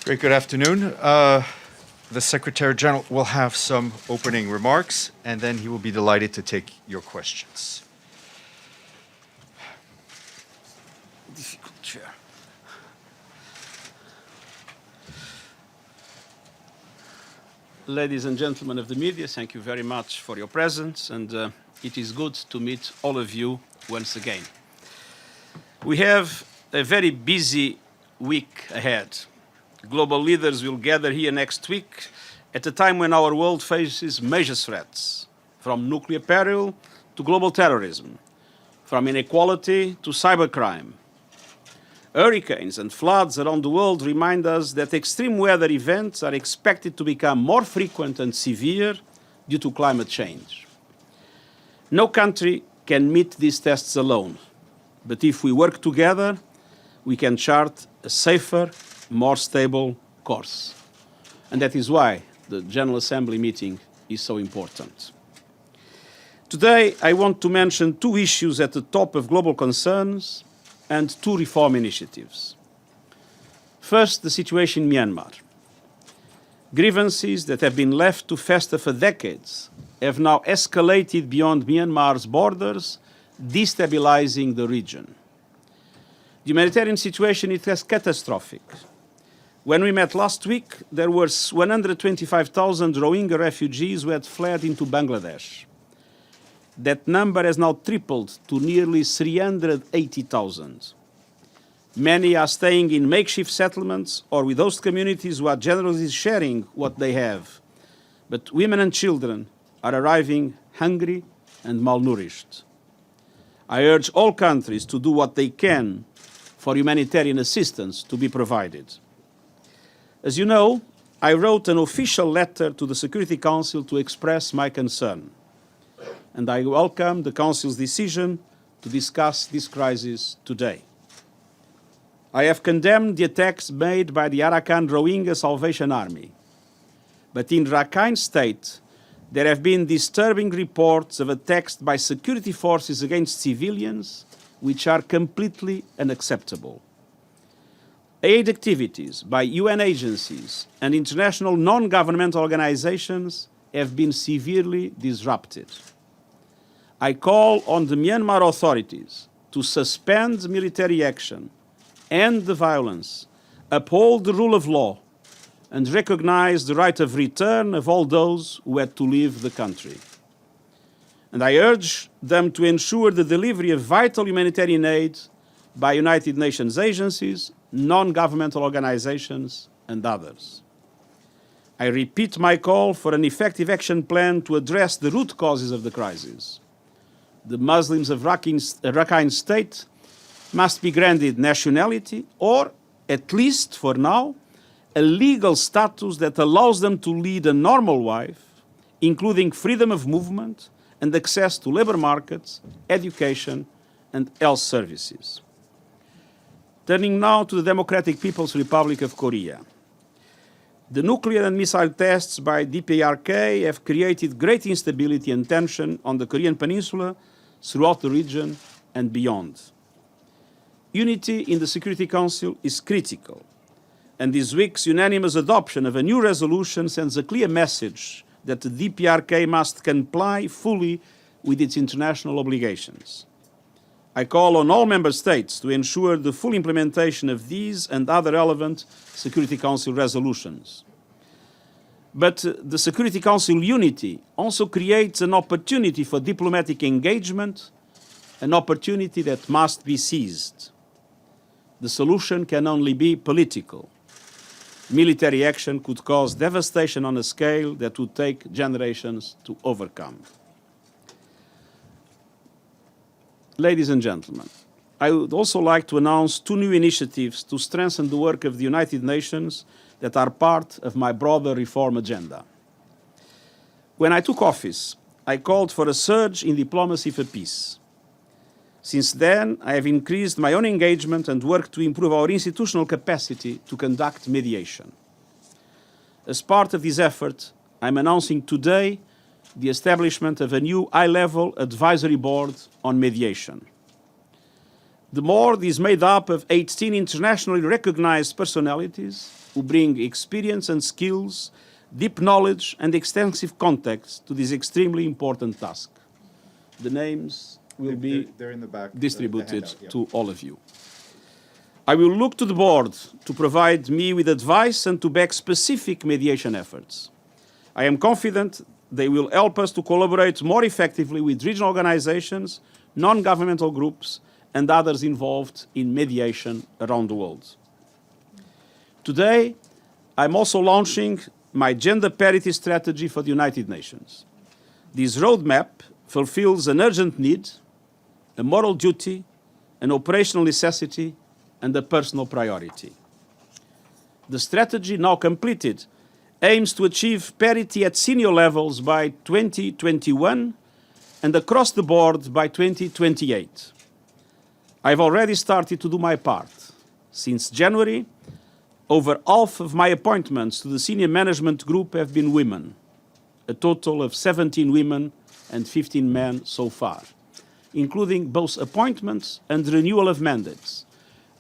Very good afternoon. The Secretary General will have some opening remarks, and then he will be delighted to take your questions. Difficult chair. Ladies and gentlemen of the media, thank you very much for your presence, and it is good to meet all of you once again. We have a very busy week ahead. Global leaders will gather here next week at a time when our world faces major threats, from nuclear peril to global terrorism, from inequality to cybercrime. Hurricanes and floods around the world remind us that extreme weather events are expected to become more frequent and severe due to climate change. No country can meet these tests alone, but if we work together, we can chart a safer, more stable course. And that is why the General Assembly meeting is so important. Today, I want to mention two issues at the top of global concerns and two reform initiatives. First, the situation in Myanmar. Grievances that have been left to fester for decades have now escalated beyond Myanmar's borders, destabilizing the region. The humanitarian situation is catastrophic. When we met last week, there were 125,000 Rohingya refugees who had fled into Bangladesh. That number has now tripled to nearly 380,000. Many are staying in makeshift settlements or with host communities who are generously sharing what they have. But women and children are arriving hungry and malnourished. I urge all countries to do what they can for humanitarian assistance to be provided. As you know, I wrote an official letter to the Security Council to express my concern, and I welcome the Council's decision to discuss this crisis today. I have condemned the attacks made by the Arakan Rohingya Salvation Army, but in Rakhine State, there have been disturbing reports of attacks by security forces against civilians, which are completely unacceptable. Aid activities by UN agencies and international non-governmental organizations have been severely disrupted. I call on the Myanmar authorities to suspend military action, end the violence, uphold the rule of law, and recognize the right of return of all those who had to leave the country. And I urge them to ensure the delivery of vital humanitarian aid by United Nations agencies, non-governmental organizations, and others. I repeat my call for an effective action plan to address the root causes of the crisis. The Muslims of Rakhine State must be granted nationality or, at least for now, a legal status that allows them to lead a normal life, including freedom of movement and access to labor markets, education, and health services. Turning now to the Democratic People's Republic of Korea. The nuclear and missile tests by DPRK have created great instability and tension on the Korean Peninsula, throughout the region and beyond. Unity in the Security Council is critical, and this week's unanimous adoption of a new resolution sends a clear message that the DPRK must comply fully with its international obligations. I call on all member states to ensure the full implementation of these and other relevant Security Council resolutions. But the Security Council unity also creates an opportunity for diplomatic engagement, an opportunity that must be seized. The solution can only be political. Military action could cause devastation on a scale that would take generations to overcome. Ladies and gentlemen, I would also like to announce two new initiatives to strengthen the work of the United Nations that are part of my broader reform agenda. When I took office, I called for a surge in diplomacy for peace. Since then, I have increased my own engagement and worked to improve our institutional capacity to conduct mediation. As part of this effort, I'm announcing today the establishment of a new high-level advisory board on mediation. The board is made up of 18 internationally recognized personalities who bring experience and skills, deep knowledge and extensive contacts to this extremely important task. The names will be They're in the back, distributed the handout, yeah. to all of you. I will look to the board to provide me with advice and to back specific mediation efforts. I am confident they will help us to collaborate more effectively with regional organizations, non-governmental groups, and others involved in mediation around the world. Today, I'm also launching my gender parity strategy for the United Nations. This roadmap fulfills an urgent need, a moral duty, an operational necessity, and a personal priority. The strategy, now completed, aims to achieve parity at senior levels by 2021 and across the board by 2028. I've already started to do my part. Since January, over half of my appointments to the senior management group have been women, a total of 17 women and 15 men so far, including both appointments and renewal of mandates.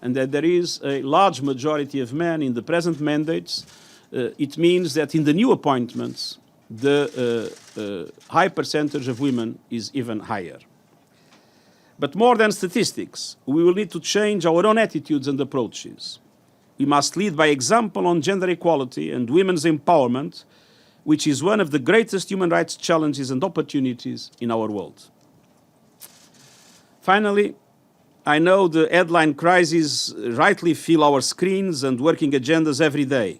And that there is a large majority of men in the present mandates, it means that in the new appointments, the high percentage of women is even higher. But more than statistics, we will need to change our own attitudes and approaches. We must lead by example on gender equality and women's empowerment, which is one of the greatest human rights challenges and opportunities in our world. Finally, I know the headline crises rightly fill our screens and working agendas every day,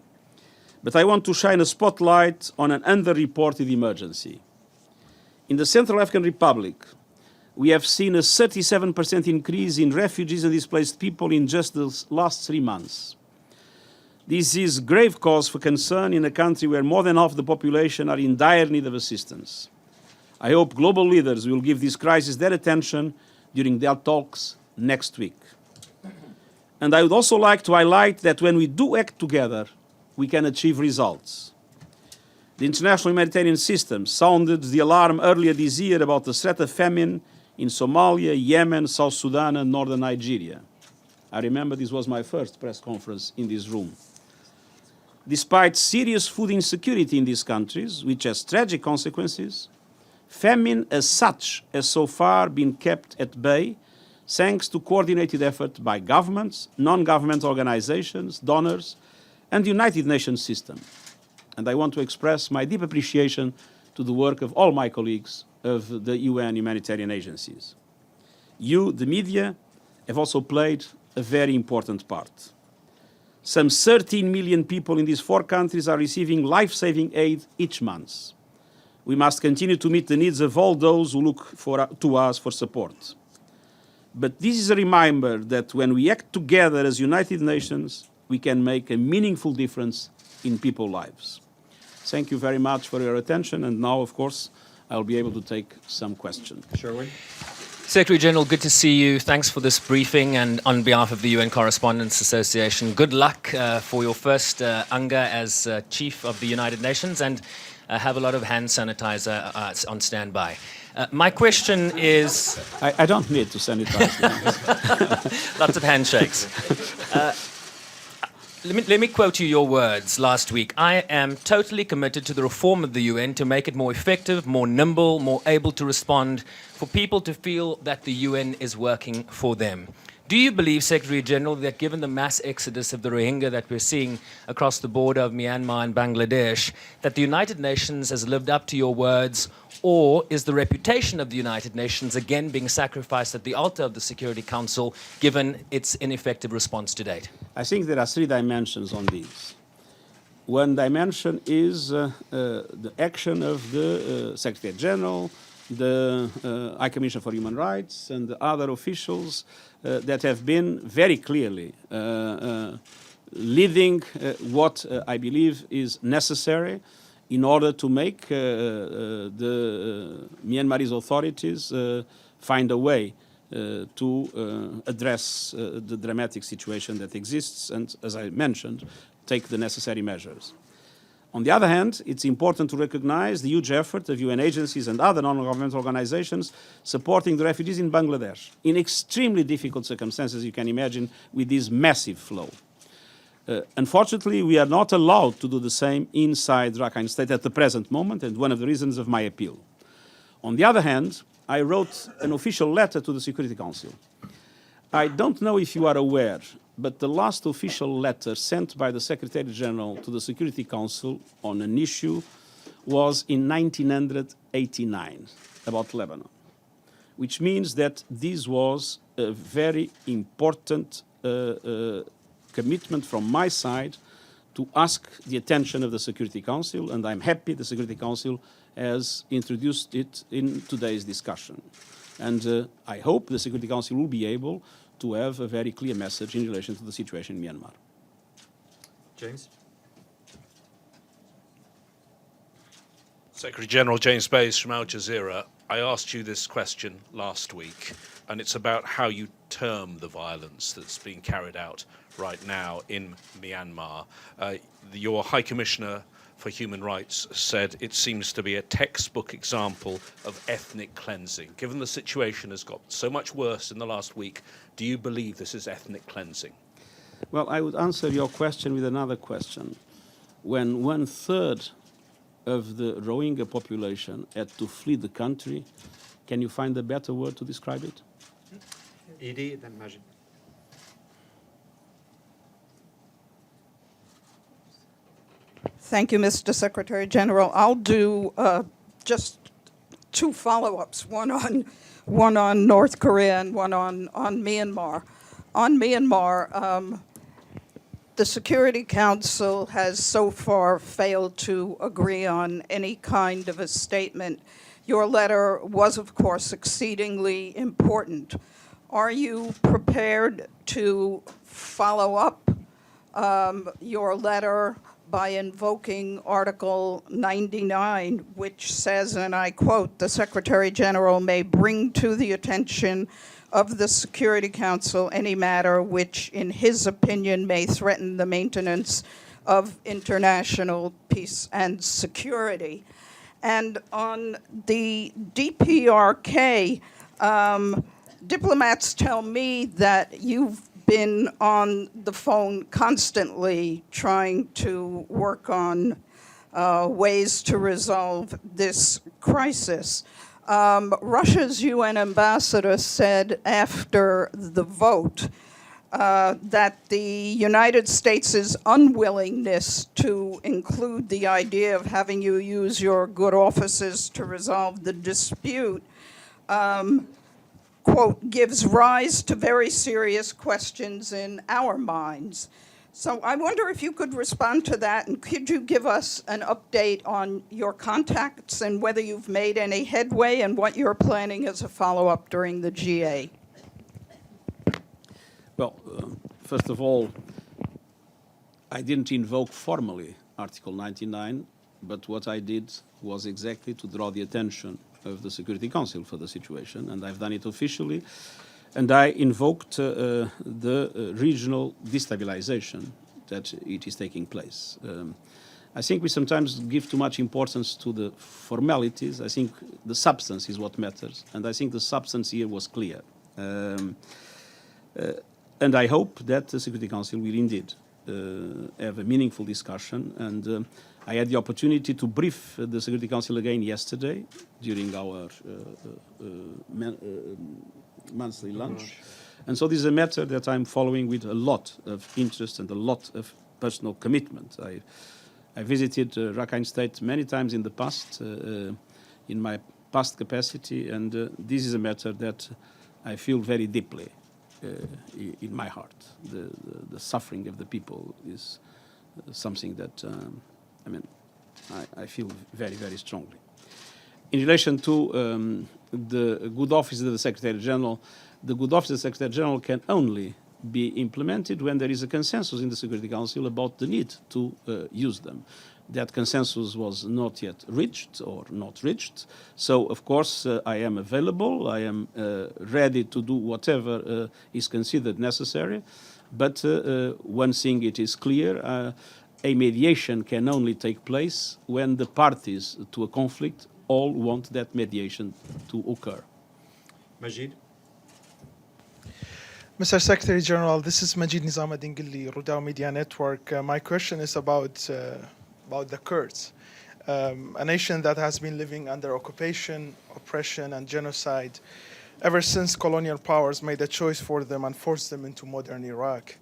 but I want to shine a spotlight on an underreported emergency. In the Central African Republic, we have seen a 37% increase in refugees and displaced people in just the last 3 months. This is grave cause for concern in a country where more than half the population are in dire need of assistance. I hope global leaders will give this crisis their attention during their talks next week. And I would also like to highlight that when we do act together, we can achieve results. The international humanitarian system sounded the alarm earlier this year about the threat of famine in Somalia, Yemen, South Sudan, and northern Nigeria. I remember this was my first press conference in this room. Despite serious food insecurity in these countries, which has tragic consequences, famine as such has so far been kept at bay thanks to coordinated effort by governments, non-governmental organizations, donors, and the United Nations system. And I want to express my deep appreciation to the work of all my colleagues of the UN humanitarian agencies. You, the media, have also played a very important part. Some 13 million people in these 4 countries are receiving life-saving aid each month. We must continue to meet the needs of all those who look to us for support. But this is a reminder that when we act together as United Nations, we can make a meaningful difference in people's lives. Thank you very much for your attention, and now, of course, I'll be able to take some questions. Sherwin? Secretary General, good to see you. Thanks for this briefing, and on behalf of the UN Correspondents Association, good luck for your first UNGA as Chief of the United Nations, and have a lot of hand sanitizer on standby. My question is... I don't need to sanitize. Lots of handshakes. Let me quote you your words last week. I am totally committed to the reform of the UN to make it more effective, more nimble, more able to respond, for people to feel that the UN is working for them. Do you believe, Secretary General, that given the mass exodus of the Rohingya that we're seeing across the border of Myanmar and Bangladesh, that the United Nations has lived up to your words, or is the reputation of the United Nations again being sacrificed at the altar of the Security Council, given its ineffective response to date? I think there are 3 dimensions on these. One dimension is the action of the Secretary General, the High Commissioner for Human Rights, and the other officials that have been very clearly leading what I believe is necessary in order to make the Myanmarese authorities find a way to address the dramatic situation that exists and, as I mentioned, take the necessary measures. On the other hand, it's important to recognize the huge effort of UN agencies and other non-governmental organizations supporting the refugees in Bangladesh in extremely difficult circumstances, you can imagine, with this massive flow. Unfortunately, we are not allowed to do the same inside Rakhine State at the present moment, and one of the reasons of my appeal. On the other hand, I wrote an official letter to the Security Council. I don't know if you are aware, but the last official letter sent by the Secretary General to the Security Council on an issue was in 1989 about Lebanon, which means that this was a very important commitment from my side to ask the attention of the Security Council, and I'm happy the Security Council has introduced it in today's discussion. And I hope the Security Council will be able to have a very clear message in relation to the situation in Myanmar. James? Secretary General James Bays from Al Jazeera. I asked you this question last week, and it's about how you term the violence that's being carried out right now in Myanmar. Your High Commissioner for Human Rights said it seems to be a textbook example of ethnic cleansing. Given the situation has got so much worse in the last week, do you believe this is ethnic cleansing? Well, I would answer your question with another question. When 1/3 of the Rohingya population had to flee the country, can you find a better word to describe it? Thank you, Mr. Secretary General. I'll do just two follow-ups, one on North Korea and one on Myanmar. On Myanmar, the Security Council has so far failed to agree on any kind of a statement. Your letter was, of course, exceedingly important. Are you prepared to follow up your letter by invoking Article 99, which says, and I quote, "The Secretary General may bring to the attention of the Security Council any matter which, in his opinion, may threaten the maintenance of international peace and security." And on the DPRK, diplomats tell me that you've been on the phone constantly trying to work on ways to resolve this crisis. Russia's UN ambassador said after the vote that the United States' unwillingness to include the idea of having you use your good offices to resolve the dispute quote, "gives rise to very serious questions in our minds." So I wonder if you could respond to that, and could you give us an update on your contacts and whether you've made any headway and what you're planning as a follow-up during the GA? Well, first of all, I didn't invoke formally Article 99, but what I did was exactly to draw the attention of the Security Council for the situation, and I've done it officially. And I invoked the regional destabilization that it is taking place. I think we sometimes give too much importance to the formalities. I think the substance is what matters, and I think the substance here was clear. And I hope that the Security Council will indeed have a meaningful discussion. And I had the opportunity to brief the Security Council again yesterday during our monthly lunch. And so this is a matter that I'm following with a lot of interest and a lot of personal commitment. I visited Rakhine State many times in the past, in my past capacity, and this is a matter that I feel very deeply in my heart. The suffering of the people is something that I feel very, very strongly. In relation to the good office of the Secretary General, the good office of the Secretary General can only be implemented when there is a consensus in the Security Council about the need to use them. That consensus was not yet reached or not reached. So, of course, I am available. I am ready to do whatever is considered necessary. But one thing it is clear, a mediation can only take place when the parties to a conflict all want that mediation to occur. Majid? Mr. Secretary General, this is Majid Nizamuddin Gilli, Rudao Media Network. My question is about the Kurds, a nation that has been living under occupation, oppression, and genocide ever since colonial powers made a choice for them and forced them into modern Iraq.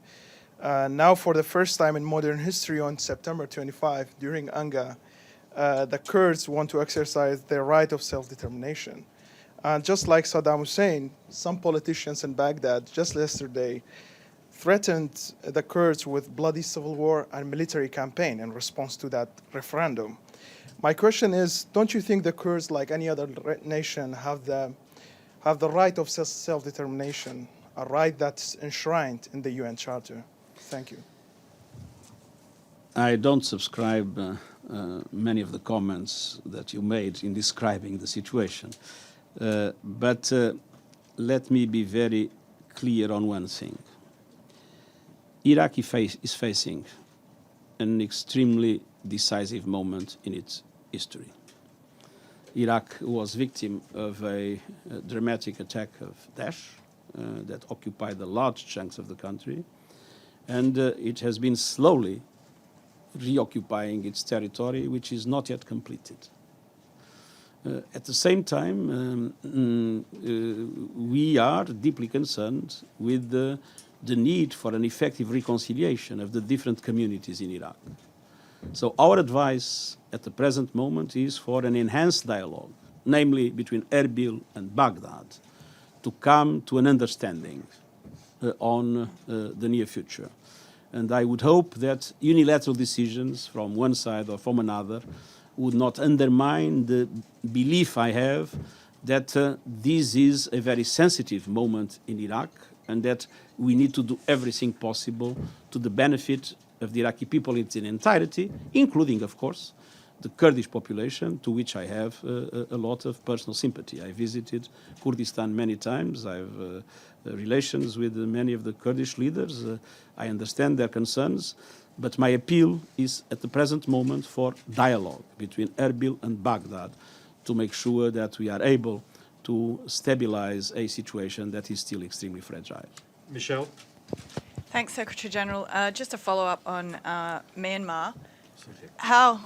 Now, for the first time in modern history, on September 25, during Anga, the Kurds want to exercise their right of self-determination. And just like Saddam Hussein, some politicians in Baghdad just yesterday threatened the Kurds with bloody civil war and military campaign in response to that referendum. My question is, don't you think the Kurds, like any other nation, have the right of self-determination, a right that's enshrined in the UN Charter? Thank you. I don't subscribe many of the comments that you made in describing the situation. But let me be very clear on one thing. Iraq is facing an extremely decisive moment in its history. Iraq was victim of a dramatic attack of Daesh that occupied the large chunks of the country, and it has been slowly reoccupying its territory, which is not yet completed. At the same time, we are deeply concerned with the need for an effective reconciliation of the different communities in Iraq. So our advice at the present moment is for an enhanced dialogue, namely between Erbil and Baghdad, to come to an understanding on the near future. And I would hope that unilateral decisions from one side or from another would not undermine the belief I have that this is a very sensitive moment in Iraq and that we need to do everything possible to the benefit of the Iraqi people in its entirety, including, of course, the Kurdish population, to which I have a lot of personal sympathy. I visited Kurdistan many times. I have relations with many of the Kurdish leaders. I understand their concerns. But my appeal is, at the present moment, for dialogue between Erbil and Baghdad to make sure that we are able to stabilize a situation that is still extremely fragile. Michelle? Thanks, Secretary General. Just a follow-up on Myanmar. How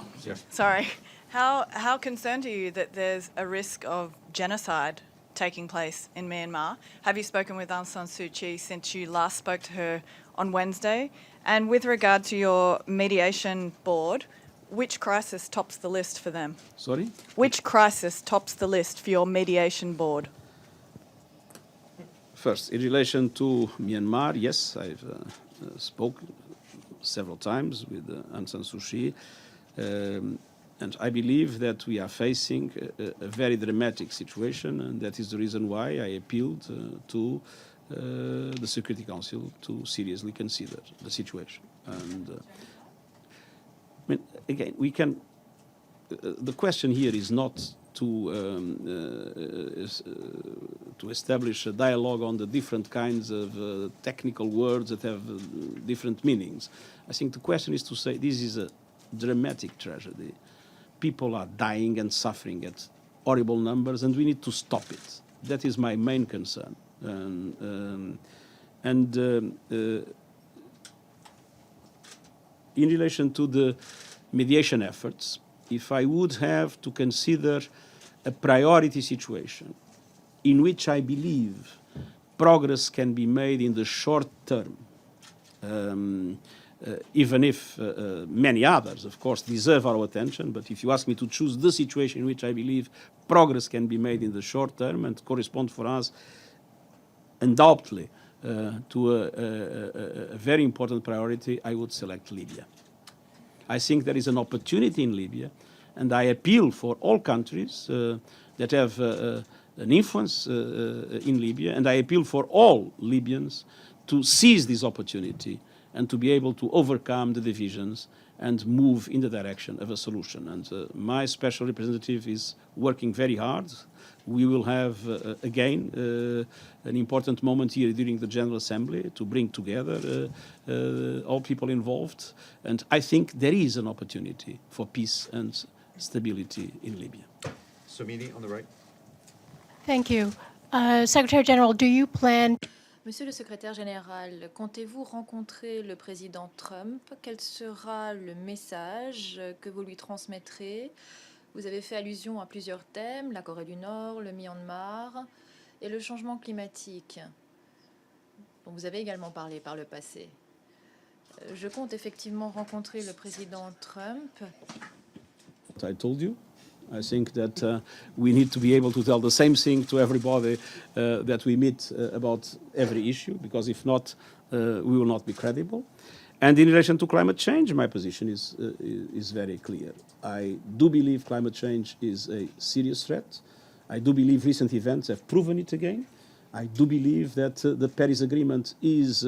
concerned are you that there's a risk of genocide taking place in Myanmar? Have you spoken with Aung San Suu Kyi since you last spoke to her on Wednesday? And with regard to your mediation board, which crisis tops the list for them? Sorry? Which crisis tops the list for your mediation board? First, in relation to Myanmar, yes, I've spoken several times with Aung San Suu Kyi, and I believe that we are facing a very dramatic situation, and that is the reason why I appealed to the Security Council to seriously consider the situation. And I mean, again, we can. The question here is not to establish a dialogue on the different kinds of technical words that have different meanings. I think the question is to say this is a dramatic tragedy. People are dying and suffering at horrible numbers, and we need to stop it. That is my main concern. In relation to the mediation efforts, if I would have to consider a priority situation in which I believe progress can be made in the short term, even if many others, of course, deserve our attention, but if you ask me to choose the situation in which I believe progress can be made in the short term and correspond for us undoubtedly to a very important priority, I would select Libya. I think there is an opportunity in Libya, and I appeal for all countries that have an influence in Libya, and I appeal for all Libyans to seize this opportunity and to be able to overcome the divisions and move in the direction of a solution. And my special representative is working very hard. We will have, again, an important moment here during the General Assembly to bring together all people involved. And I think there is an opportunity for peace and stability in Libya. Somini on the right. Thank you. Secretary General, do you plan... Monsieur le secrétaire général, comptez-vous rencontrer le président Trump? Quel sera le message que vous lui transmettrez? Vous avez fait allusion à plusieurs thèmes, la Corée du Nord, le Myanmar et le changement climatique, dont vous avez également parlé par le passé. Je compte effectivement rencontrer le président Trump. I told you. I think that we need to be able to tell the same thing to everybody that we meet about every issue, because if not, we will not be credible. And in relation to climate change, my position is very clear. I do believe climate change is a serious threat. I do believe recent events have proven it again. I do believe that the Paris Agreement is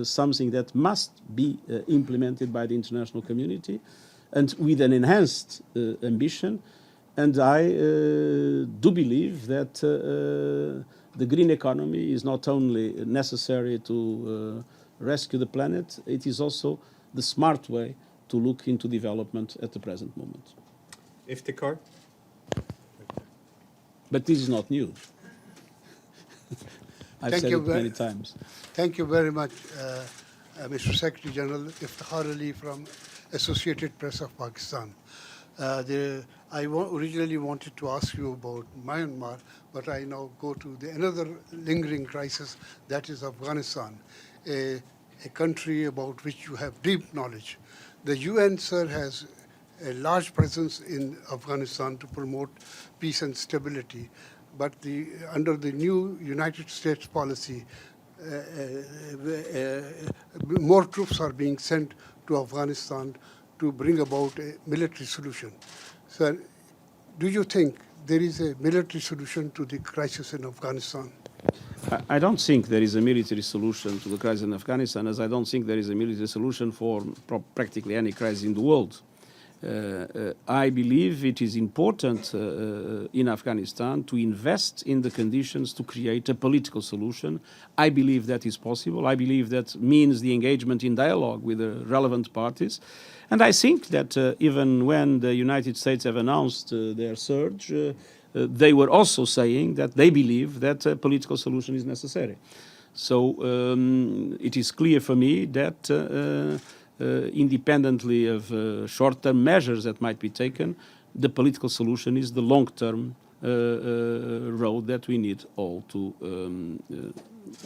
something that must be implemented by the international community, and with an enhanced ambition. And I do believe that the green economy is not only necessary to rescue the planet, it is also the smart way to look into development at the present moment. Iftikhar. But this is not new. I've said it many times. Thank you very much, Mr. Secretary General. Iftikhar Ali from Associated Press of Pakistan. I originally wanted to ask you about Myanmar, but I now go to another lingering crisis, that is Afghanistan, a country about which you have deep knowledge. The UN, sir, has a large presence in Afghanistan to promote peace and stability, but under the new United States policy, more troops are being sent to Afghanistan to bring about a military solution. Sir, do you think there is a military solution to the crisis in Afghanistan? I don't think there is a military solution to the crisis in Afghanistan, as I don't think there is a military solution for practically any crisis in the world. I believe it is important in Afghanistan to invest in the conditions to create a political solution. I believe that is possible. I believe that means the engagement in dialogue with the relevant parties. And I think that even when the United States have announced their surge, they were also saying that they believe that a political solution is necessary. So it is clear for me that independently of short-term measures that might be taken, the political solution is the long-term road that we need all to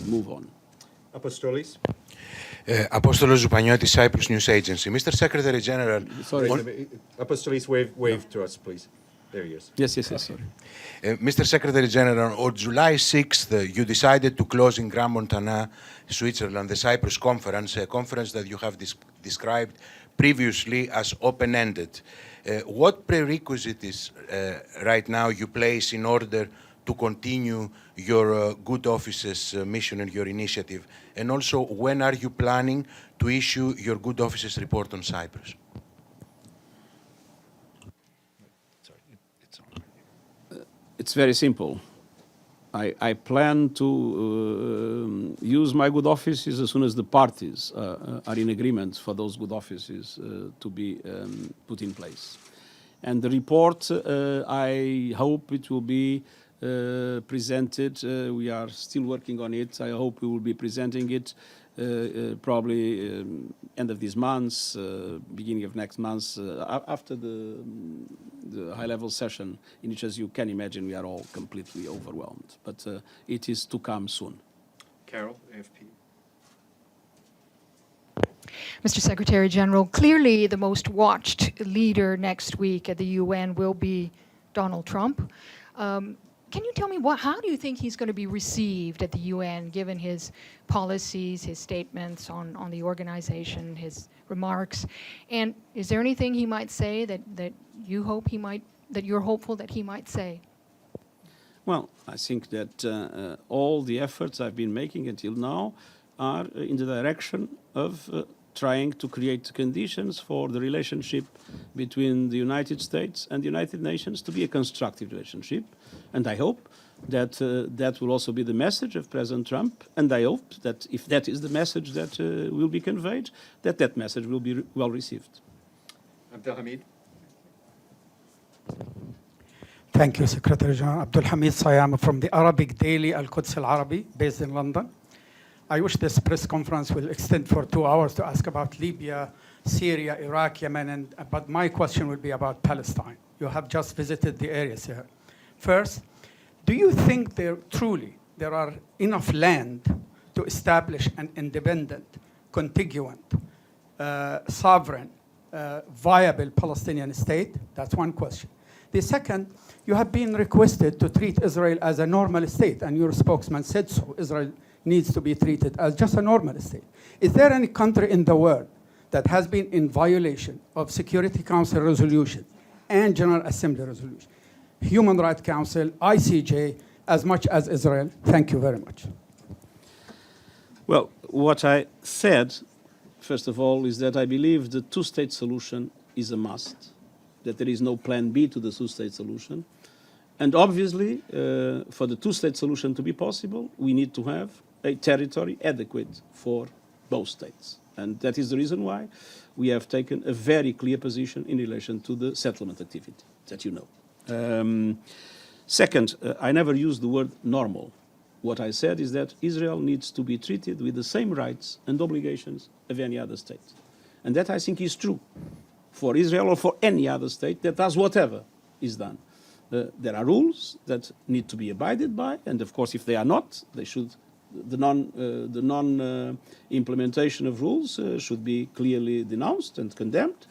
move on. Apostolis. Apostolos Zoupagnotis, Cyprus News Agency. Mr. Secretary General. Sorry. Apostolis, wave to us, please. There he is. Yes, sorry. Mr. Secretary General, on July 6th, you decided to close in Grand Montana, Switzerland, the Cyprus Conference, a conference that you have described previously as open-ended. What prerequisites right now you place in order to continue your good office's mission and your initiative? And also, when are you planning to issue your good office's report on Cyprus? It's very simple. I plan to use my good offices as soon as the parties are in agreement for those good offices to be put in place. And the report, I hope it will be presented. We are still working on it. I hope we will be presenting it probably end of this month, beginning of next month, after the high-level session, in which, as you can imagine, we are all completely overwhelmed. But it is to come soon. Carol, AFP. Mr. Secretary General, clearly the most watched leader next week at the UN will be Donald Trump. Can you tell me how do you think he's going to be received at the UN, given his policies, his statements on the organization, his remarks? And is there anything he might say that you're hopeful that he might say? Well, I think that all the efforts I've been making until now are in the direction of trying to create conditions for the relationship between the United States and the United Nations to be a constructive relationship. And I hope that that will also be the message of President Trump. And I hope that if that is the message that will be conveyed, that that message will be well received. Abdelhamid. Thank you, Secretary General. Abdul Hamid Sayam from the Arabic daily Al-Quds Al-Arabi, based in London. I wish this press conference will extend for 2 hours to ask about Libya, Syria, Iraq, Yemen, but my question will be about Palestine. You have just visited the areas here. First, do you think there are enough land to establish an independent, contiguous, sovereign, viable Palestinian state? That's one question. The second, you have been requested to treat Israel as a normal state, and your spokesman said so. Israel needs to be treated as just a normal state. Is there any country in the world that has been in violation of Security Council resolution and General Assembly resolution, Human Rights Council, ICJ, as much as Israel? Thank you very much. Well, what I said, first of all, is that I believe the two-state solution is a must, that there is no plan B to the two-state solution. And obviously, for the two-state solution to be possible, we need to have a territory adequate for both states. And that is the reason why we have taken a very clear position in relation to the settlement activity, that you know. Second, I never used the word normal. What I said is that Israel needs to be treated with the same rights and obligations of any other state. And that, I think, is true for Israel or for any other state that does whatever is done. There are rules that need to be abided by, and of course, if they are not, they should. The non-implementation of rules should be clearly denounced and condemned.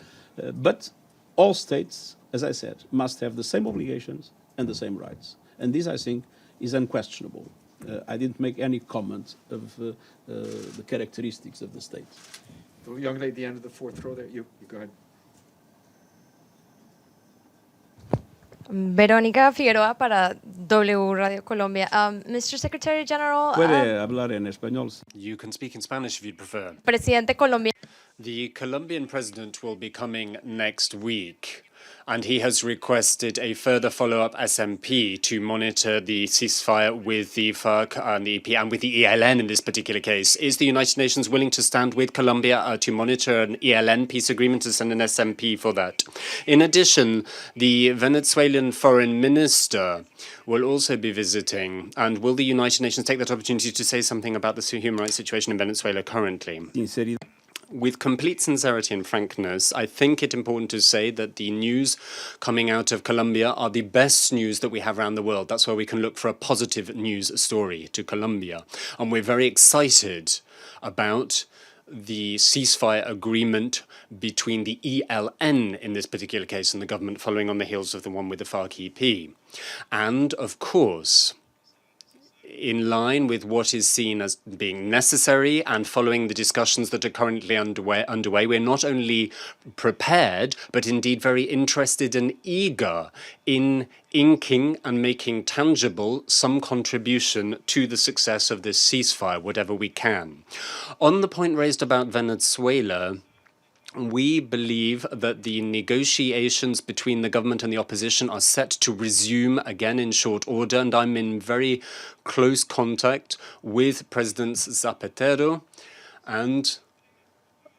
But all states, as I said, must have the same obligations and the same rights. And this, I think, is unquestionable. I didn't make any comment of the characteristics of the state. The young lady at the end of the fourth row there, you go ahead. Verónica Figueroa para W Radio Colombia. Mr. Secretary General. Puede hablar en español. You can speak in Spanish if you'd prefer. Presidente Colombia. The Colombian president will be coming next week, and he has requested a further follow-up SMP to monitor the ceasefire with the FARC and the EP and with the ELN in this particular case. Is the United Nations willing to stand with Colombia to monitor an ELN peace agreement, to send an SMP for that? In addition, the Venezuelan foreign minister will also be visiting, and will the United Nations take that opportunity to say something about the human rights situation in Venezuela currently? With complete sincerity and frankness, I think it important to say that the news coming out of Colombia are the best news that we have around the world. That's where we can look for a positive news story to Colombia. And we're very excited about the ceasefire agreement between the ELN in this particular case and the government, following on the heels of the one with the FARC-EP. And, of course, in line with what is seen as being necessary and following the discussions that are currently underway, we're not only prepared, but indeed very interested and eager in inking and making tangible some contribution to the success of this ceasefire, whatever we can. On the point raised about Venezuela, we believe that the negotiations between the government and the opposition are set to resume again in short order, and I'm in very close contact with President Zapatero. And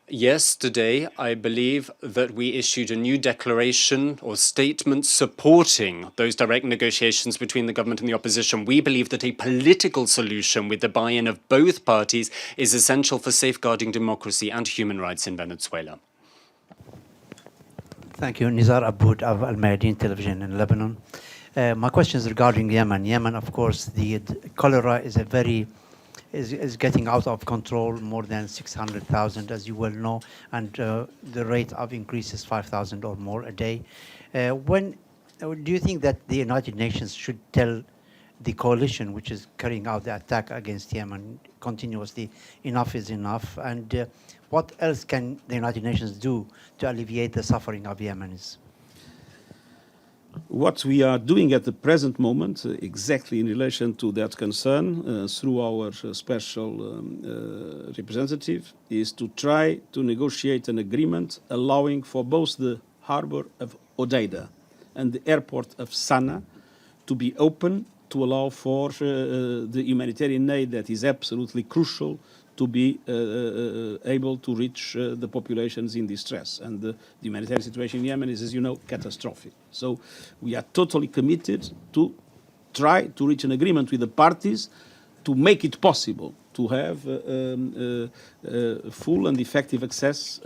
yesterday, I believe that we issued a new declaration or statement supporting those direct negotiations between the government and the opposition. We believe that a political solution with the buy-in of both parties is essential for safeguarding democracy and human rights in Venezuela. Thank you. Nizar Aboud of Al Mayadeen Television in Lebanon. My question is regarding Yemen. Yemen, of course, the cholera is is getting out of control, more than 600,000, as you well know, and the rate of increase is 5,000 or more a day. When do you think that the United Nations should tell the coalition which is carrying out the attack against Yemen continuously, enough is enough? And what else can the United Nations do to alleviate the suffering of Yemenis? What we are doing at the present moment, exactly in relation to that concern, through our special representative, is to try to negotiate an agreement allowing for both the harbor of Odeida and the airport of Sana'a to be open to allow for the humanitarian aid that is absolutely crucial to be able to reach the populations in distress. And the humanitarian situation in Yemen is, as you know, catastrophic. So we are totally committed to try to reach an agreement with the parties to make it possible to have full and effective access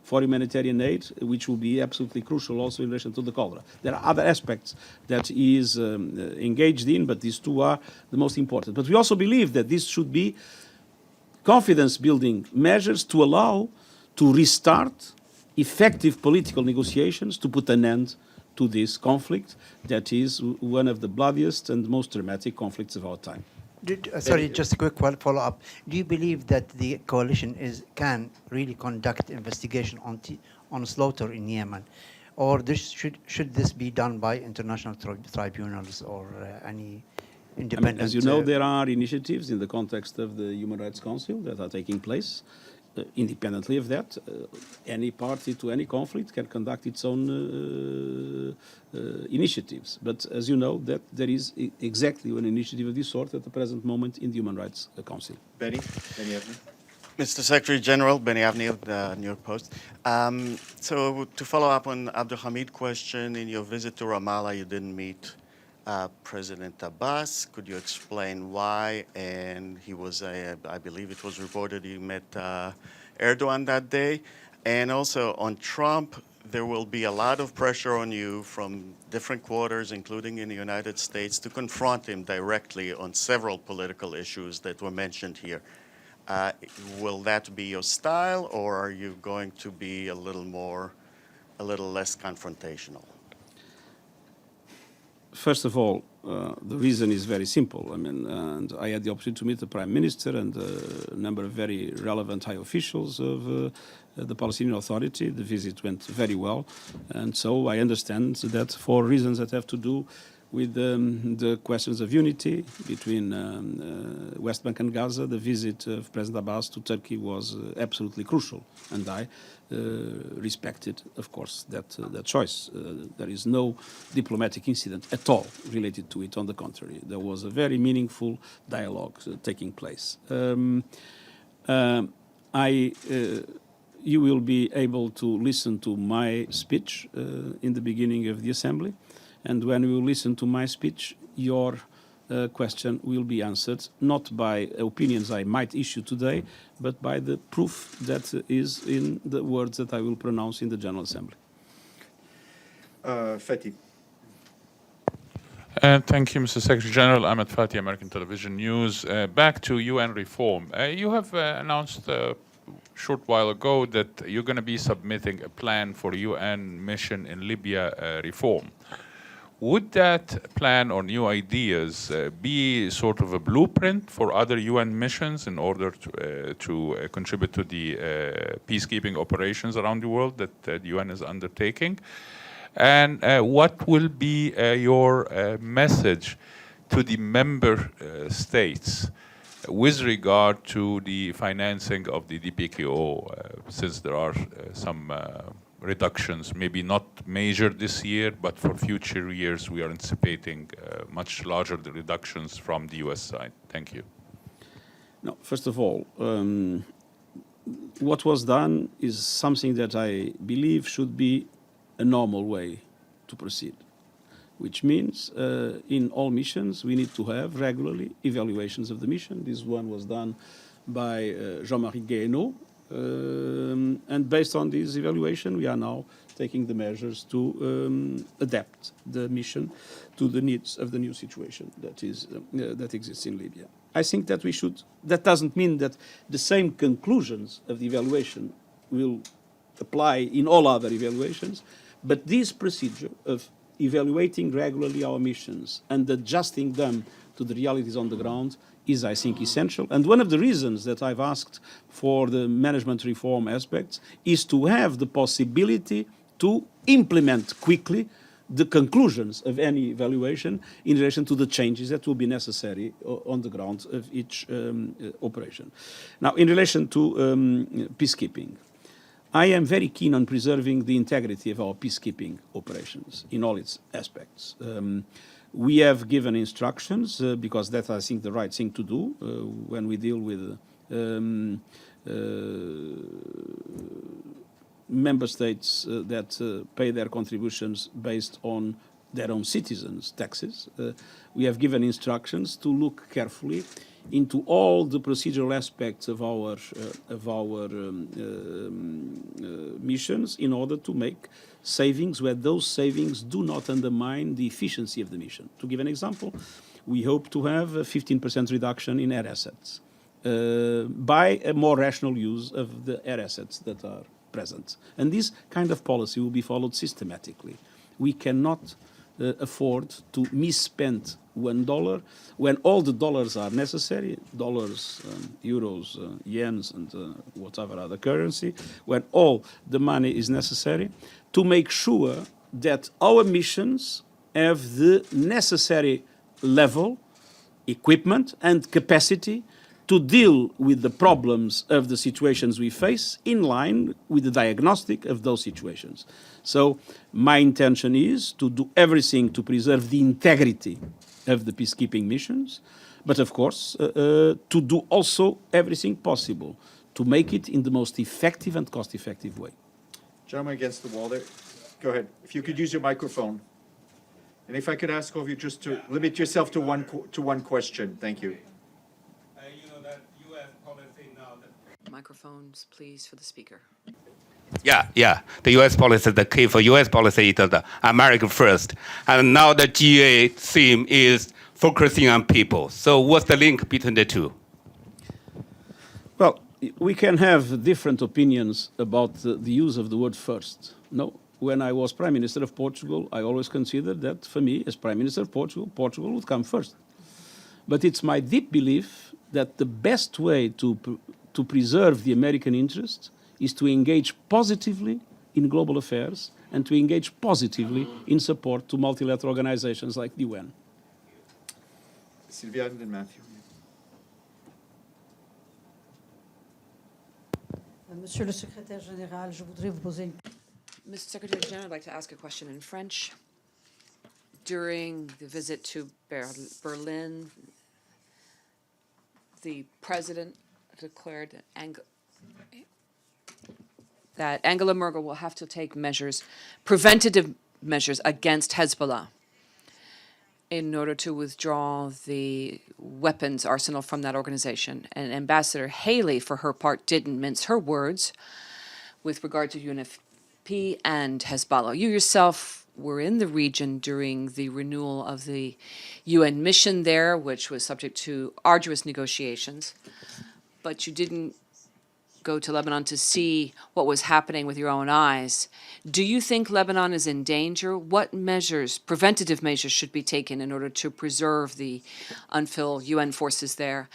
for humanitarian aid, which will be absolutely crucial also in relation to the cholera. There are other aspects that he is engaged in, but these two are the most important. But we also believe that this should be confidence-building measures to allow to restart effective political negotiations to put an end to this conflict that is one of the bloodiest and most dramatic conflicts of our time. Sorry, just a quick follow-up. Do you believe that the coalition can really conduct investigation on slaughter in Yemen, or should this be done by international tribunals or any independent? As you know, there are initiatives in the context of the Human Rights Council that are taking place. Independently of that, any party to any conflict can conduct its own initiatives. But as you know, that there is exactly an initiative of this sort at the present moment in the Human Rights Council. Benny Avni. Mr. Secretary General, Benny Avni of the New York Post. So to follow up on Abdul Hamid's question, in your visit to Ramallah, you didn't meet President Abbas. Could you explain why? And he was, I believe it was reported he met Erdogan that day. And also on Trump, there will be a lot of pressure on you from different quarters, including in the United States, to confront him directly on several political issues that were mentioned here. Will that be your style, or are you going to be a little less confrontational? First of all, the reason is very simple. I mean, and I had the opportunity to meet the Prime Minister and a number of very relevant high officials of the Palestinian Authority. The visit went very well, and so I understand that for reasons that have to do with the questions of unity between West Bank and Gaza, the visit of President Abbas to Turkey was absolutely crucial, and I respected, of course, that choice. There is no diplomatic incident at all related to it. On the contrary, there was a very meaningful dialogue taking place. You will be able to listen to my speech in the beginning of the Assembly. And when we listen to my speech, your question will be answered not by opinions I might issue today, but by the proof that is in the words that I will pronounce in the General Assembly. Fethi. Thank you, Mr. Secretary General. Ahmed Fati, American Television News. Back to UN reform. You have announced a short while ago that you're going to be submitting a plan for UN mission in Libya reform. Would that plan or new ideas be sort of a blueprint for other UN missions in order to contribute to the peacekeeping operations around the world that the UN is undertaking? And what will be your message to the member states with regard to the financing of the DPKO, since there are some reductions, maybe not major this year, but for future years we are anticipating much larger reductions from the US side? Thank you. No, first of all, what was done is something that I believe should be a normal way to proceed, which means in all missions we need to have regularly evaluations of the mission. This one was done by Jean-Marie Guéhenno, and based on this evaluation we are now taking the measures to adapt the mission to the needs of the new situation that exists in Libya. I think that we should, that doesn't mean that the same conclusions of the evaluation will apply in all other evaluations, but this procedure of evaluating regularly our missions and adjusting them to the realities on the ground is, I think, essential. And one of the reasons that I've asked for the management reform aspects is to have the possibility to implement quickly the conclusions of any evaluation in relation to the changes that will be necessary on the ground of each operation. Now, in relation to peacekeeping, I am very keen on preserving the integrity of our peacekeeping operations in all its aspects. We have given instructions, because that's, I think, the right thing to do when we deal with member states that pay their contributions based on their own citizens' taxes. We have given instructions to look carefully into all the procedural aspects of our missions in order to make savings where those savings do not undermine the efficiency of the mission. To give an example, we hope to have a 15% reduction in air assets by a more rational use of the air assets that are present. And this kind of policy will be followed systematically. We cannot afford to misspend $1 when all the dollars are necessary, dollars, euros, yens, and whatever other currency, when all the money is necessary to make sure that our missions have the necessary level, equipment, and capacity to deal with the problems of the situations we face in line with the diagnostic of those situations. So my intention is to do everything to preserve the integrity of the peacekeeping missions, but of course to do also everything possible to make it in the most effective and cost-effective way. Gentleman against the wall there. Go ahead. If you could use your microphone. And if I could ask all of you just to limit yourself to one question. Thank you. Microphones, please, for the speaker. Yeah. The U.S. policy, the key for U.S. policy is the America first. And now the GA theme is focusing on people. So what's the link between the two? Well, we can have different opinions about the use of the word first. No, when I was Prime Minister of Portugal, I always considered that, for me, as Prime Minister of Portugal, Portugal would come first. But it's my deep belief that the best way to preserve the American interest is to engage positively in global affairs and to engage positively in support to multilateral organizations like the UN. Sylvia and then Matthew. Monsieur le Secrétaire Général, je voudrais vous poser une... Mr. Secretary General, I'd like to ask a question in French. During the visit to Berlin, the president declared that Angela Merkel will have to take preventative measures against Hezbollah in order to withdraw the weapons arsenal from that organization. And Ambassador Haley, for her part, didn't mince her words with regard to UNFP and Hezbollah. You yourself were in the region during the renewal of the UN mission there, which was subject to arduous negotiations, but you didn't go to Lebanon to see what was happening with your own eyes. Do you think Lebanon is in danger? What measures, preventative measures, should be taken in order to preserve the UNFIL UN forces there?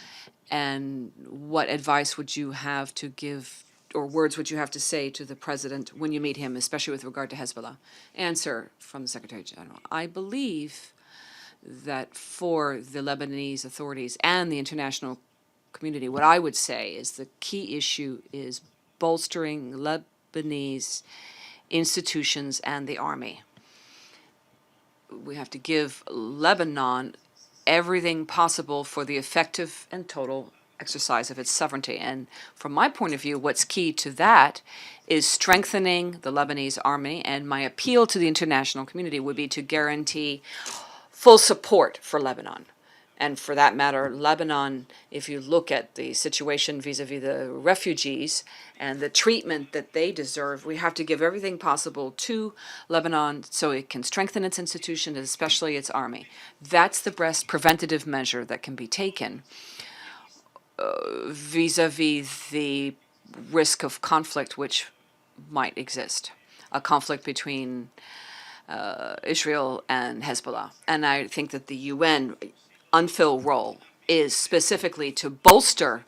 And what advice would you have to give, or words would you have to say to the president when you meet him, especially with regard to Hezbollah? Answer from the Secretary General. I believe that for the Lebanese authorities and the international community, what I would say is the key issue is bolstering Lebanese institutions and the army. We have to give Lebanon everything possible for the effective and total exercise of its sovereignty. And from my point of view, what's key to that is strengthening the Lebanese army, and my appeal to the international community would be to guarantee full support for Lebanon. And for that matter, Lebanon, if you look at the situation vis-a-vis the refugees and the treatment that they deserve, we have to give everything possible to Lebanon so it can strengthen its institutions, especially its army. That's the best preventative measure that can be taken vis-a-vis the risk of conflict which might exist, a conflict between Israel and Hezbollah. And I think that the UN UNFIL role is specifically to bolster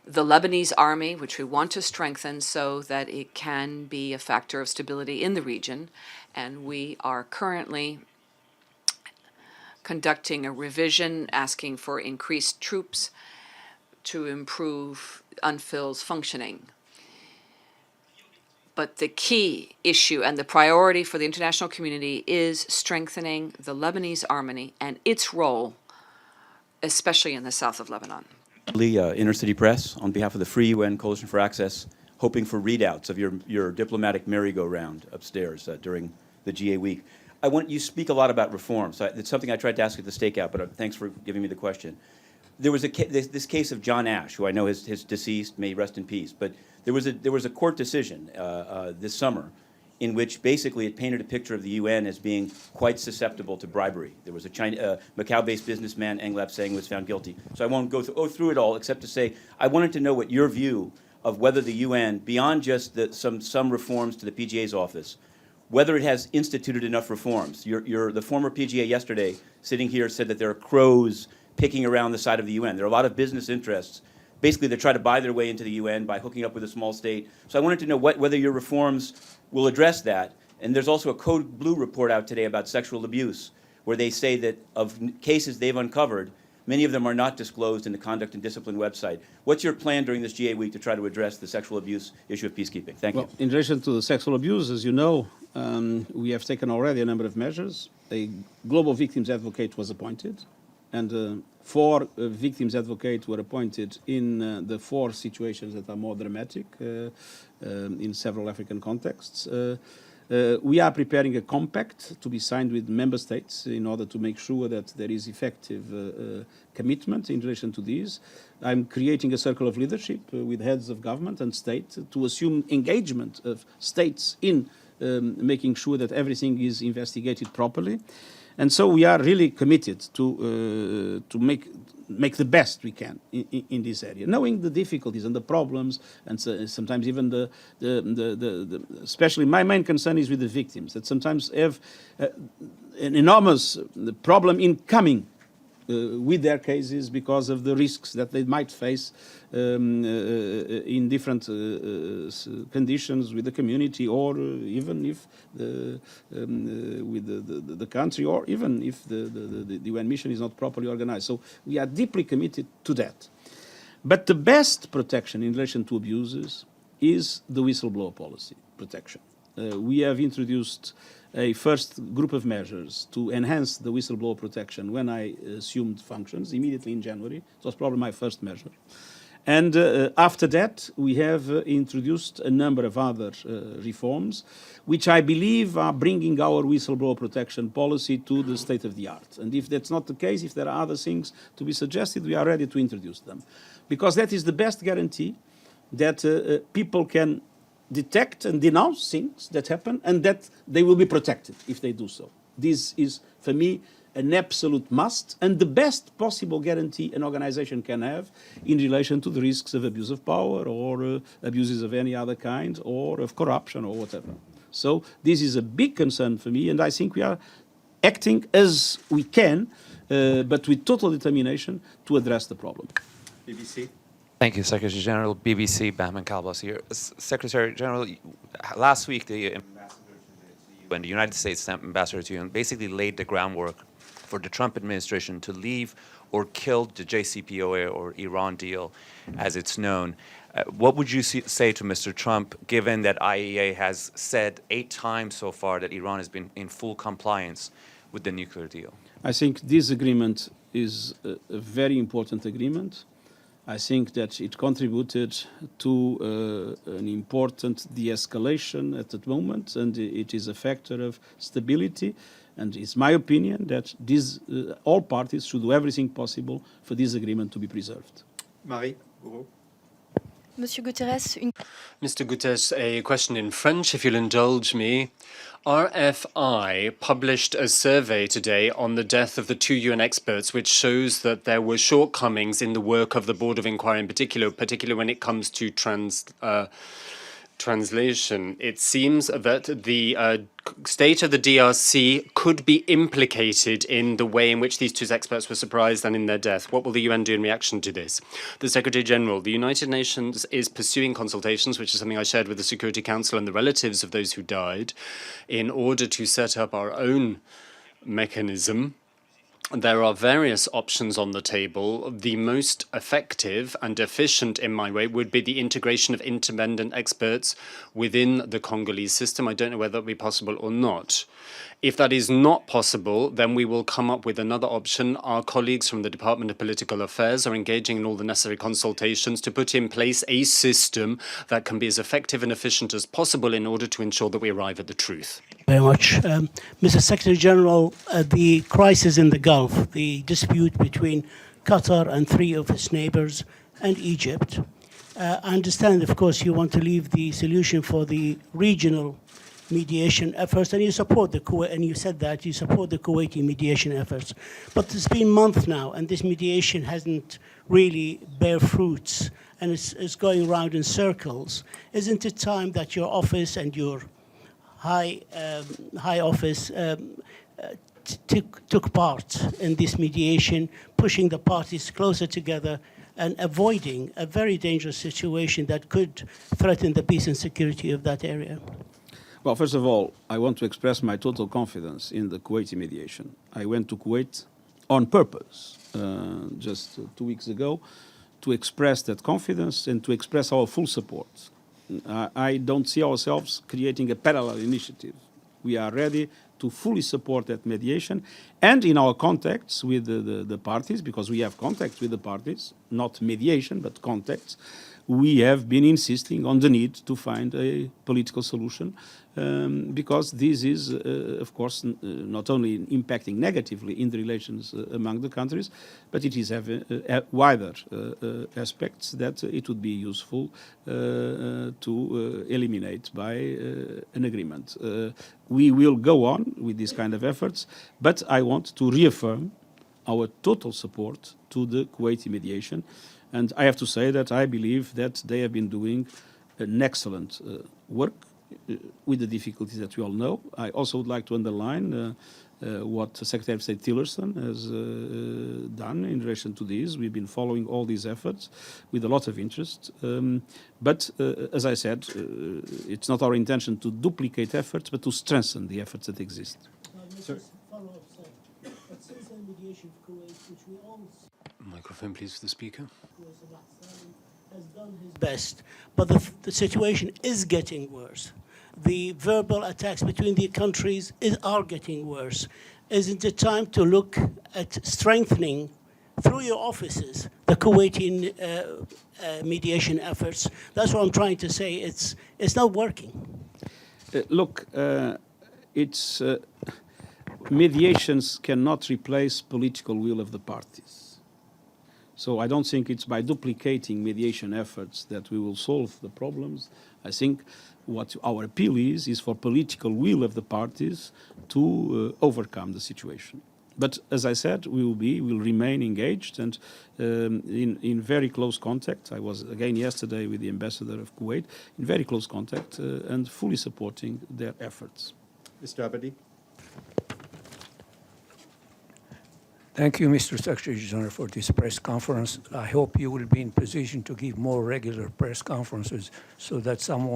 the Lebanese army, which we want to strengthen so that it can be a factor of stability in the region. And we are currently conducting a revision asking for increased troops to improve UNFIL's functioning. But the key issue and the priority for the international community is strengthening the Lebanese army and its role, especially in the south of Lebanon. Inner City Press, on behalf of the Free UN Coalition for Access, hoping for readouts of your diplomatic merry-go-round upstairs during the GA week. You speak a lot about reform, so it's something I tried to ask at the stakeout, but thanks for giving me the question. There was this case of John Ash, who I know is deceased, may he rest in peace, but there was a court decision this summer in which basically it painted a picture of the UN as being quite susceptible to bribery. There was a Macau-based businessman, Eng Lep Seng, was found guilty. So I won't go through it all, except to say I wanted to know what your view of whether the UN, beyond just some reforms to the PGA's office, whether it has instituted enough reforms. The former PGA yesterday, sitting here, said that there are crows picking around the side of the UN. There are a lot of business interests. Basically, they try to buy their way into the UN by hooking up with a small state. So I wanted to know whether your reforms will address that. And there's also a Code Blue report out today about sexual abuse, where they say that of cases they've uncovered, many of them are not disclosed in the Conduct and Discipline website. What's your plan during this GA week to try to address the sexual abuse issue of peacekeeping? Thank you. In relation to the sexual abuse, as you know, we have taken already a number of measures. A global victims advocate was appointed, and 4 victims advocates were appointed in the 4 situations that are more dramatic in several African contexts. We are preparing a compact to be signed with member states in order to make sure that there is effective commitment in relation to these. I'm creating a circle of leadership with heads of government and state to assume engagement of states in making sure that everything is investigated properly. And so we are really committed to make the best we can in this area, knowing the difficulties and the problems, and sometimes even especially my main concern is with the victims, that sometimes have an enormous problem in coming with their cases because of the risks that they might face in different conditions with the community, or even if with the country, or even if the UN mission is not properly organized. So we are deeply committed to that. But the best protection in relation to abuses is the whistleblower policy protection. We have introduced a first group of measures to enhance the whistleblower protection when I assumed functions immediately in January. It was probably my first measure. And after that, we have introduced a number of other reforms, which I believe are bringing our whistleblower protection policy to the state of the art. And if that's not the case, if there are other things to be suggested, we are ready to introduce them. Because that is the best guarantee that people can detect and denounce things that happen, and that they will be protected if they do so. This is, for me, an absolute must, and the best possible guarantee an organization can have in relation to the risks of abuse of power, or abuses of any other kind, or of corruption, or whatever. So this is a big concern for me, and I think we are acting as we can, but with total determination to address the problem. BBC. Thank you, Secretary General. BBC, Bahman Kalbas here. Secretary General, last week the ambassador to the UN, the United States ambassador to the UN, basically laid the groundwork for the Trump administration to leave or kill the JCPOA, or Iran deal, as it's known. What would you say to Mr. Trump, given that IAEA has said 8 times so far that Iran has been in full compliance with the nuclear deal? I think this agreement is a very important agreement. I think that it contributed to an important de-escalation at that moment, and it is a factor of stability. And it's my opinion that all parties should do everything possible for this agreement to be preserved. Marie. Monsieur Guterres, Mr. Guterres, a question in French, if you'll indulge me. RFI published a survey today on the death of the 2 UN experts, which shows that there were shortcomings in the work of the Board of Inquiry in particular when it comes to translation, it seems that the state of the DRC could be implicated in the way in which these two experts were surprised and in their death. What will the UN do in reaction to this? The Secretary General, the United Nations is pursuing consultations, which is something I shared with the Security Council and the relatives of those who died, in order to set up our own mechanism. There are various options on the table. The most effective and efficient, in my way, would be the integration of independent experts within the Congolese system. I don't know whether that will be possible or not. If that is not possible, then we will come up with another option. Our colleagues from the Department of Political Affairs are engaging in all the necessary consultations to put in place a system that can be as effective and efficient as possible in order to ensure that we arrive at the truth. Very much. Mr. Secretary General, the crisis in the Gulf, the dispute between Qatar and 3 of its neighbors and Egypt. I understand, of course, you want to leave the solution for the regional mediation efforts, and you support the Kuwait, and you said that you support the Kuwaiti mediation efforts. But it's been months now, and this mediation hasn't really bear fruits, and it's going around in circles. Isn't it time that your office and your high office took part in this mediation, pushing the parties closer together and avoiding a very dangerous situation that could threaten the peace and security of that area? Well, first of all, I want to express my total confidence in the Kuwaiti mediation. I went to Kuwait on purpose just 2 weeks ago to express that confidence and to express our full support. I don't see ourselves creating a parallel initiative. We are ready to fully support that mediation, and in our contacts with the parties, because we have contacts with the parties, not mediation, but contacts, we have been insisting on the need to find a political solution, because this is, of course, not only impacting negatively in the relations among the countries, but it is having wider aspects that it would be useful to eliminate by an agreement. We will go on with these kind of efforts, but I want to reaffirm our total support to the Kuwaiti mediation. And I have to say that I believe that they have been doing an excellent work with the difficulties that we all know. I also would like to underline what Secretary of State Tillerson has done in relation to this. We've been following all these efforts with a lot of interest. But as I said, it's not our intention to duplicate efforts, but to strengthen the efforts that exist. Microphone, please, for the speaker. Has done his best, but the situation is getting worse. The verbal attacks between the countries are getting worse. Isn't it time to look at strengthening, through your offices, the Kuwaiti mediation efforts? That's what I'm trying to say. It's not working. Look, mediations cannot replace political will of the parties. So I don't think it's by duplicating mediation efforts that we will solve the problems. I think what our appeal is for political will of the parties to overcome the situation. But as I said, we'll remain engaged and in very close contact. I was again yesterday with the ambassador of Kuwait, in very close contact and fully supporting their efforts. Mr. Abadi. Thank you, Mr. Secretary General, for this press conference. I hope you will be in position to give more regular press conferences so that some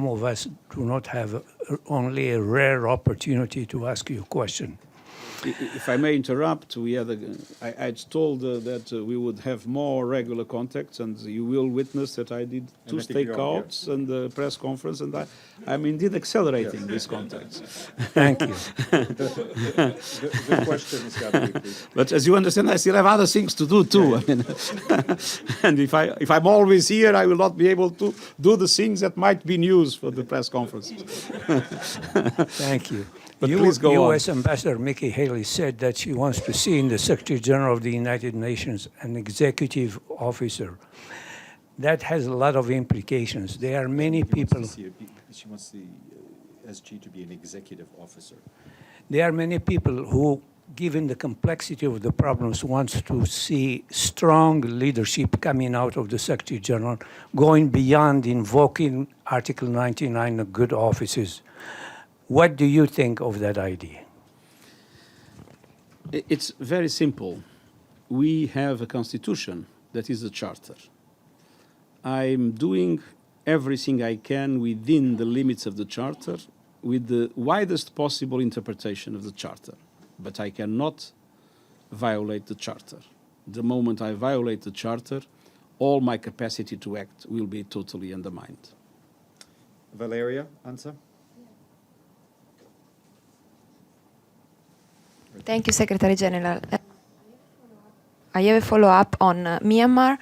of us do not have only a rare opportunity to ask you a question. If I may interrupt, I told that we would have more regular contacts, and you will witness that I did 2 stakeouts and the press conference, and I'm indeed accelerating these contacts. Thank you. Good question, Mr. Abadi, please. But as you understand, I still have other things to do too. I mean, and if I'm always here, I will not be able to do the things that might be news for the press conferences. Thank you. But please go on. U.S. Ambassador Nikki Haley said that she wants to see in the Secretary General of the United Nations an executive officer. That has a lot of implications. There are many people. She wants the SG to be an executive officer. There are many people who given the complexity of the problems, wants to see strong leadership coming out of the Secretary General, going beyond invoking Article 99 of good offices. What do you think of that idea? It's very simple. We have a constitution that is a charter. I'm doing everything I can within the limits of the charter with the widest possible interpretation of the charter. But I cannot violate the charter. The moment I violate the charter, all my capacity to act will be totally undermined. Valeria, answer? Thank you, Secretary General. I have a follow-up on Myanmar.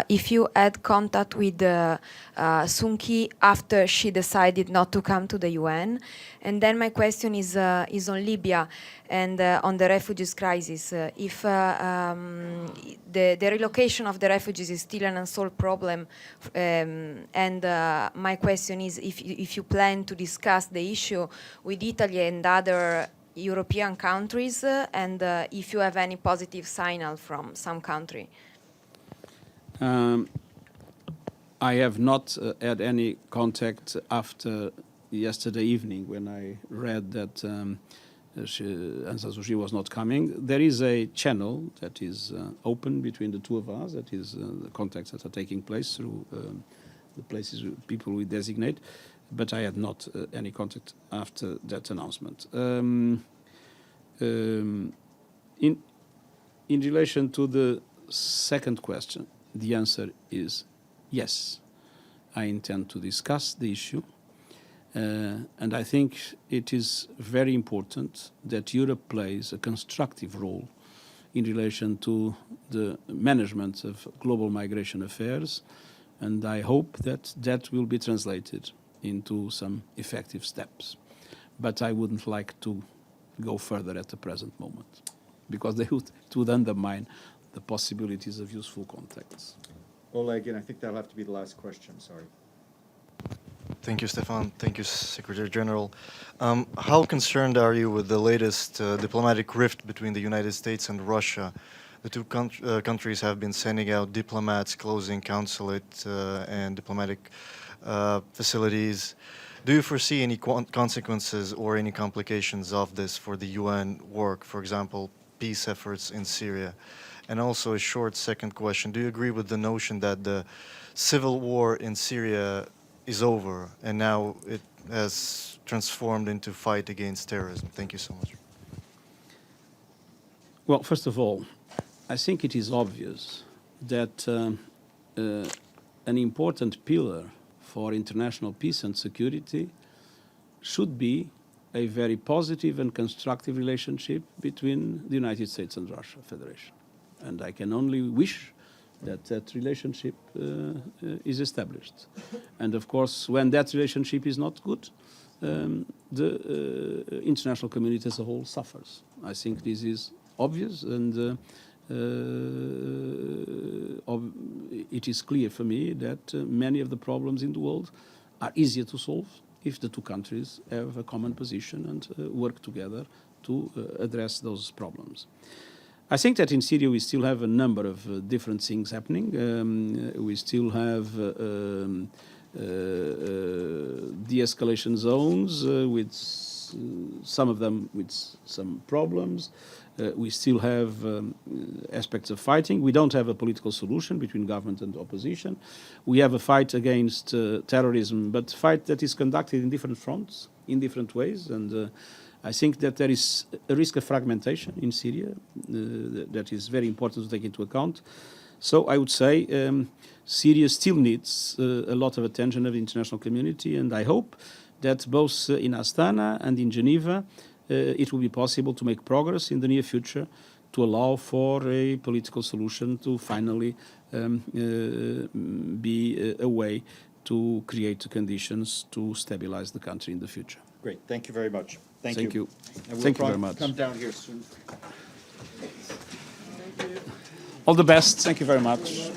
If you had contact with Suu Kyi after she decided not to come to the UN. And then my question is on Libya and on the refugees crisis. If the relocation of the refugees is still an unsolved problem, and my question is if you plan to discuss the issue with Italy and other European countries, and if you have any positive signal from some country. I have not had any contact after yesterday evening when I read that Aung San Suu Kyi was not coming. There is a channel that is open between the two of us, that is the contacts that are taking place through the places people we designate, but I had not any contact after that announcement. In relation to the second question, the answer is yes. I intend to discuss the issue, and I think it is very important that Europe plays a constructive role in relation to the management of global migration affairs, and I hope that that will be translated into some effective steps. But I wouldn't like to go further at the present moment, because it would undermine the possibilities of useful contacts. Oleg, and I think that'll have to be the last question, sorry. Thank you, Stefan. Thank you, Secretary General. How concerned are you with the latest diplomatic rift between the United States and Russia? The two countries have been sending out diplomats, closing consulate and diplomatic facilities. Do you foresee any consequences or any complications of this for the UN work, for example, peace efforts in Syria? And also a short second question. Do you agree with the notion that the civil war in Syria is over and now it has transformed into fight against terrorism? Thank you so much. Well, first of all, I think it is obvious that an important pillar for international peace and security should be a very positive and constructive relationship between the United States and Russia Federation. And I can only wish that that relationship is established. And of course, when that relationship is not good, the international community as a whole suffers. I think this is obvious, and it is clear for me that many of the problems in the world are easier to solve if the two countries have a common position and work together to address those problems. I think that in Syria we still have a number of different things happening. We still have de-escalation zones with some of them with some problems. We still have aspects of fighting. We don't have a political solution between government and opposition. We have a fight against terrorism, but fight that is conducted in different fronts, in different ways. And I think that there is a risk of fragmentation in Syria that is very important to take into account. So I would say Syria still needs a lot of attention of the international community, and I hope that both in Astana and in Geneva it will be possible to make progress in the near future to allow for a political solution to finally be a way to create the conditions to stabilize the country in the future. Great, thank you very much. Thank you. you. And Thank you we'll very much. come down here soon. All the best. Thank you very much.